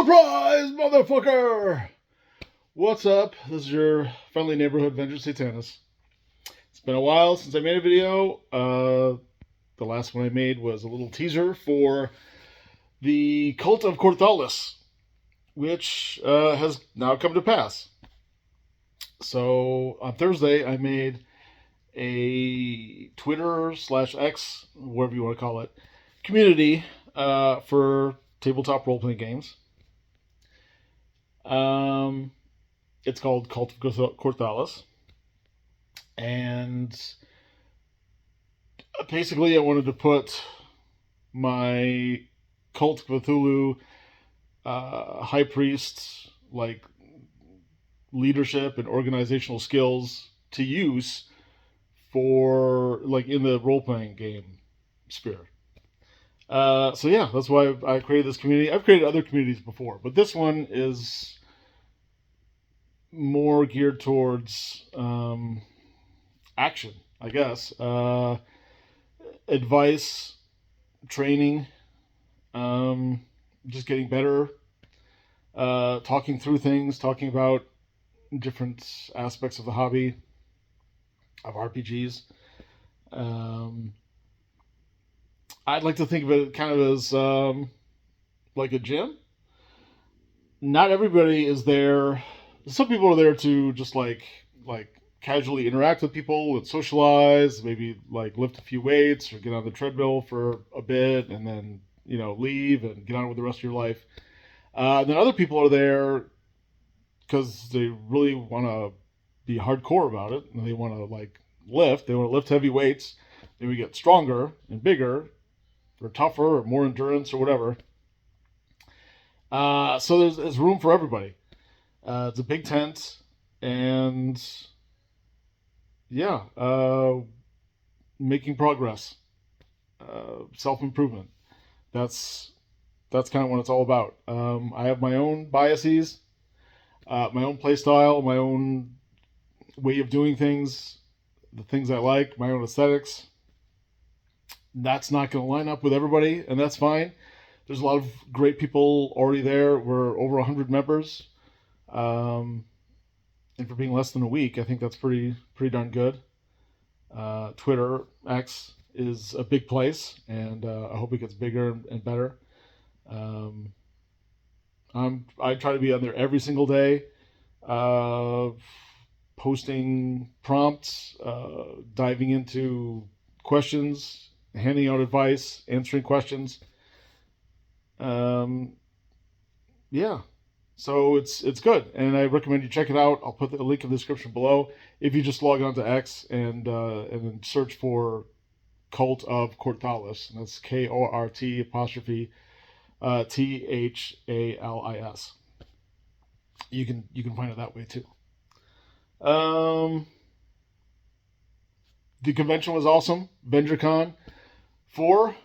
Surprise, motherfucker! What's up? This is your friendly neighborhood Venger Satanis. It's been a while since I made a video. The last one I made was a little teaser for the Cult of Kort'thalis, which has now come to pass. So on Thursday, I made a Twitter/X, whatever you want to call it, community for tabletop role-playing games. It's called Cult of Kort'thalis. And basically I wanted to put my Cult of Cthulhu high priest like leadership and organizational skills to use for like in the role-playing game sphere. So yeah, that's why I created this community. I've created other communities before, but this one is more geared towards action, I guess. Advice, training, just getting better, talking through things, talking about different aspects of the hobby of RPGs. I'd like to think of it kind of as like a gym. Not everybody is there. Some people are there to just like casually interact with people and socialize, maybe like lift a few weights or get on the treadmill for a bit and then, leave and get on with the rest of your life. And then other people are there because they really want to be hardcore about it and they want to lift. They want to lift heavy weights. They would get stronger and bigger or tougher or more endurance or whatever. So there's room for everybody. It's a big tent, and yeah, making progress, self-improvement. That's kind of what it's all about. I have my own biases, my own play style, my own way of doing things, the things I like, my own aesthetics. That's not going to line up with everybody, and that's fine. There's a lot of great people already there. We're over 100 members. And for being less than a week, I think that's pretty darn good. Twitter, X, is a big place, and I hope it gets bigger and better. I try to be on there every single day, posting prompts, diving into questions, handing out advice, answering questions. Yeah. So it's good, and I recommend you check it out. I'll put the link in the description below. If you just log on to X and then search for Cult of Kort'thalis, and that's KORT''THALIS. You can find it that way too. The convention was awesome. VengerCon 4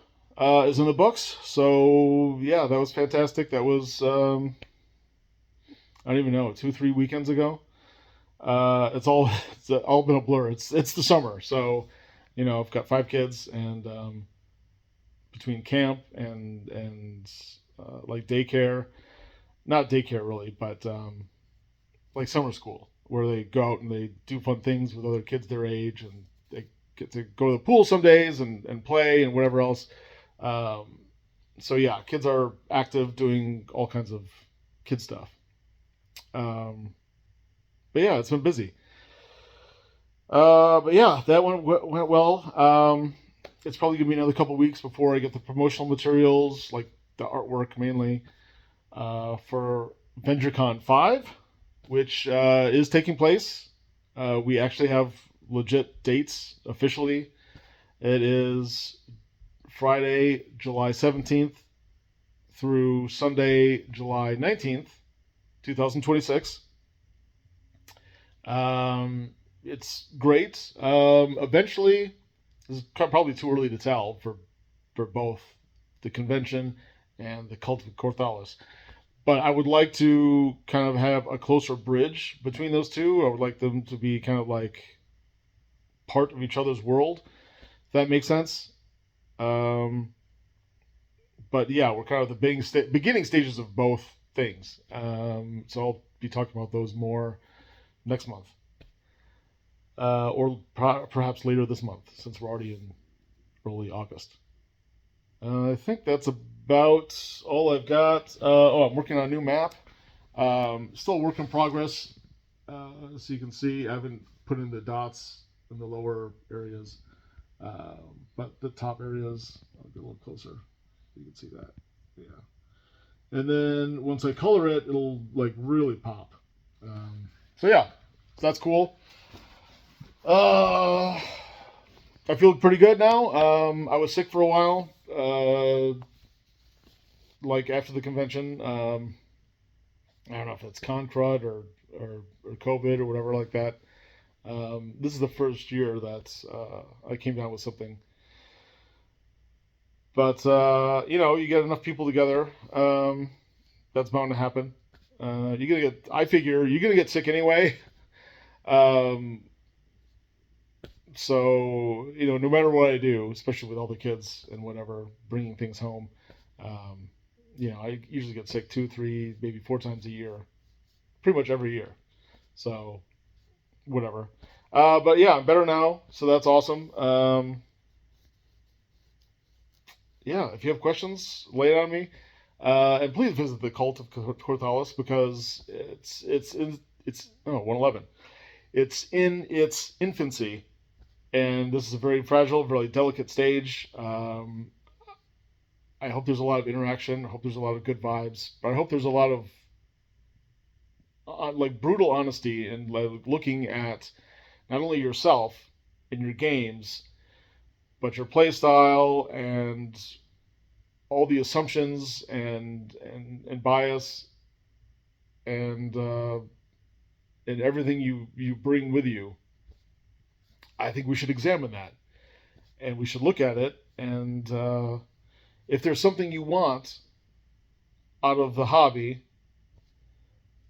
is in the books, so yeah, that was fantastic. That was I don't even know, 2-3 weekends ago. It's all been a blur. It's the summer, so I've got 5 kids, and between camp and like daycare, not daycare really, but like summer school, where they go out and they do fun things with other kids their age, and they get to go to the pool some days and play and whatever else. So yeah, kids are active doing all kinds of kid stuff. But yeah, it's been busy. But yeah, that one went well. It's probably gonna be another couple weeks before I get the promotional materials, like the artwork mainly, for VengerCon 5, which is taking place. We actually have legit dates officially. It is Friday, July 17th through Sunday, July 19th. 2026. It's great. Eventually, this is probably too early to tell for both the convention and the Cult of Kort'thalis. But I would like to kind of have a closer bridge between those two. I would like them to be kind of like part of each other's world, if that makes sense. But yeah, we're kind of the beginning stages of both things. So I'll be talking about those more next month, or perhaps later this month, since we're already in early August. I think that's about all I've got. I'm working on a new map. Still a work in progress. So you can see, I haven't put in the dots in the lower areas, but the top areas, I'll get a little closer. You can see that. Yeah. And then once I color it, it'll like really pop. So yeah, that's cool. I feel pretty good now. I was sick for a while, like after the convention. I don't know if it's con crud or COVID or whatever like that. This is the first year that I came down with something. But you get enough people together, that's bound to happen. You're gonna get. I figure you're gonna get sick anyway. Um, so no matter what I do, especially with all the kids and whatever, bringing things home, um, I usually get sick 2, 3, maybe 4 times a year, pretty much every year. So whatever. But yeah, I'm better now, so that's awesome. Yeah, if you have questions, lay it on me. And please visit the cult of Kort'thalis, because it's 111. It's in its infancy, and this is a very fragile, very delicate stage. I hope there's a lot of interaction. I hope there's a lot of good vibes, but I hope there's a lot of like brutal honesty and like looking at not only yourself and your games, but your play style and all the assumptions and bias and everything you bring with you. I think we should examine that, and we should look at it, and if there's something you want out of the hobby,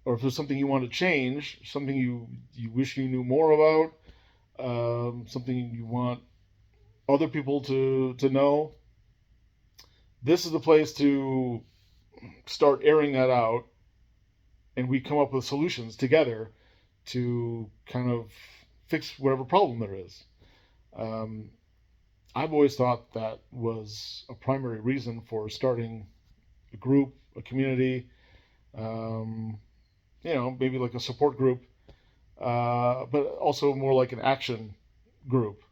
or if there's something you want to change, something you wish you knew more about, something you want other people to know, this is the place to start airing that out, and we come up with solutions together to kind of fix whatever problem there is. Um, I've always thought that was a primary reason for starting a group, a community, um, maybe like a support group, but also more like an action group,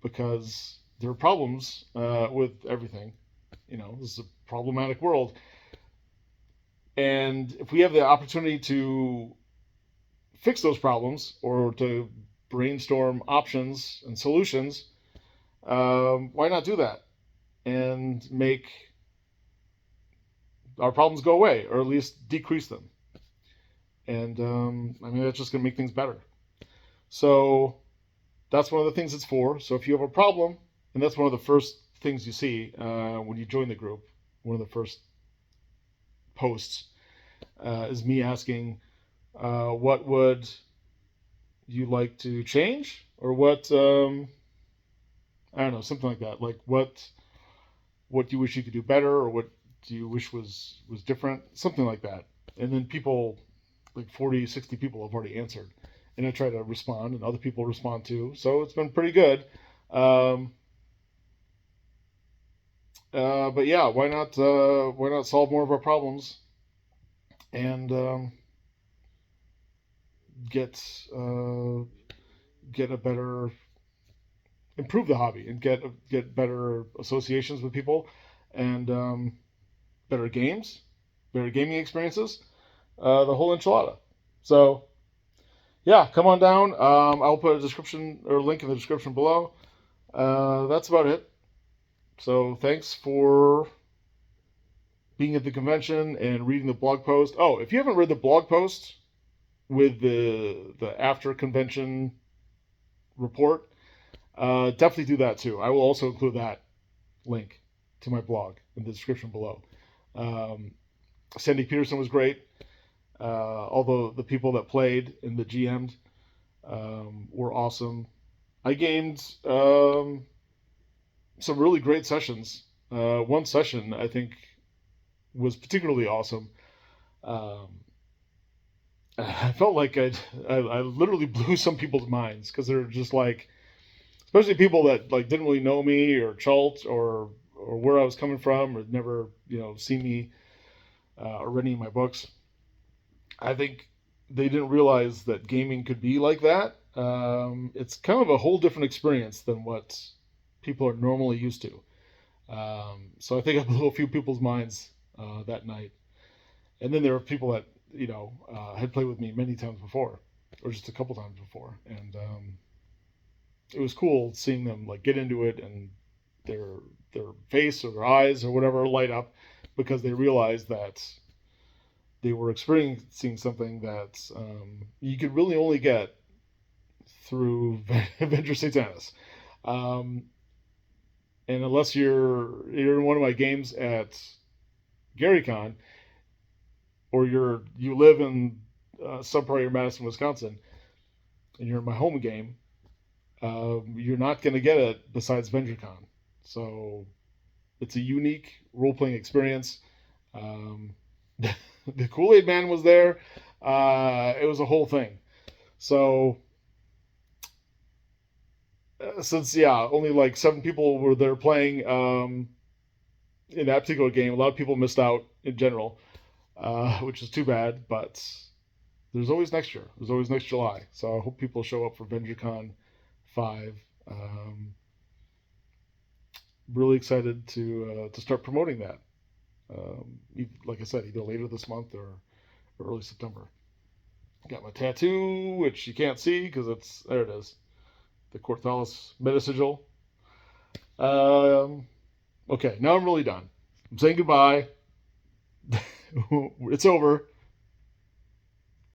because there are problems with everything. This is a problematic world. And if we have the opportunity to fix those problems or to brainstorm options and solutions, why not do that and make our problems go away, or at least decrease them? And that's just going to make things better. So that's one of the things it's for. So if you have a problem, and that's one of the first things you see when you join the group, one of the first posts is me asking, what would you like to change, or what I don't know, something like that. Like what do you wish you could do better, or what do you wish was different, something like that. And then people, like 40, 60 people have already answered, and I try to respond, and other people respond too. So it's been pretty good. But yeah, why not solve more of our problems and get a better, improve the hobby, and get better associations with people, and better games, better gaming experiences, the whole enchilada. So yeah, come on down. I'll put a description or link in the description below. That's about it. So thanks for being at the convention and reading the blog post. Oh, if you haven't read the blog post with the after convention report, definitely do that too. I will also include that link to my blog in the description below. Sandy Peterson was great. Although the people that played and the GM'd were awesome. I gamed some really great sessions. One session I think was particularly awesome. Um, I felt like I literally blew some people's minds because they're just like, especially people that like didn't really know me or Chult or where I was coming from or never seen me or read any of my books. I think they didn't realize that gaming could be like that. It's kind of a whole different experience than what people are normally used to. So I think I blew a few people's minds that night. And then there were people that had played with me many times before, or just a couple times before, and it was cool seeing them like get into it and their their face or their eyes or whatever light up because they realized that they were experiencing something that you could really only get through Venger Satanis. Um, and unless you're in one of my games at GaryCon, or you live in some part of Madison, Wisconsin, and you're in my home game, you're not going to get it besides VengerCon. So it's a unique role playing experience. Um, the Kool Aid Man was there. It was a whole thing. So since only like 7 people were there playing in that particular game, a lot of people missed out in general, which is too bad. But there's always next year. There's always next July. So I hope people show up for VengerCon 5. Really excited to start promoting that. Like I said, either later this month or early September. Got my tattoo, which you can't see because there it is, the Kort'thalis meta sigil. Okay, now I'm really done. I'm saying goodbye. It's over.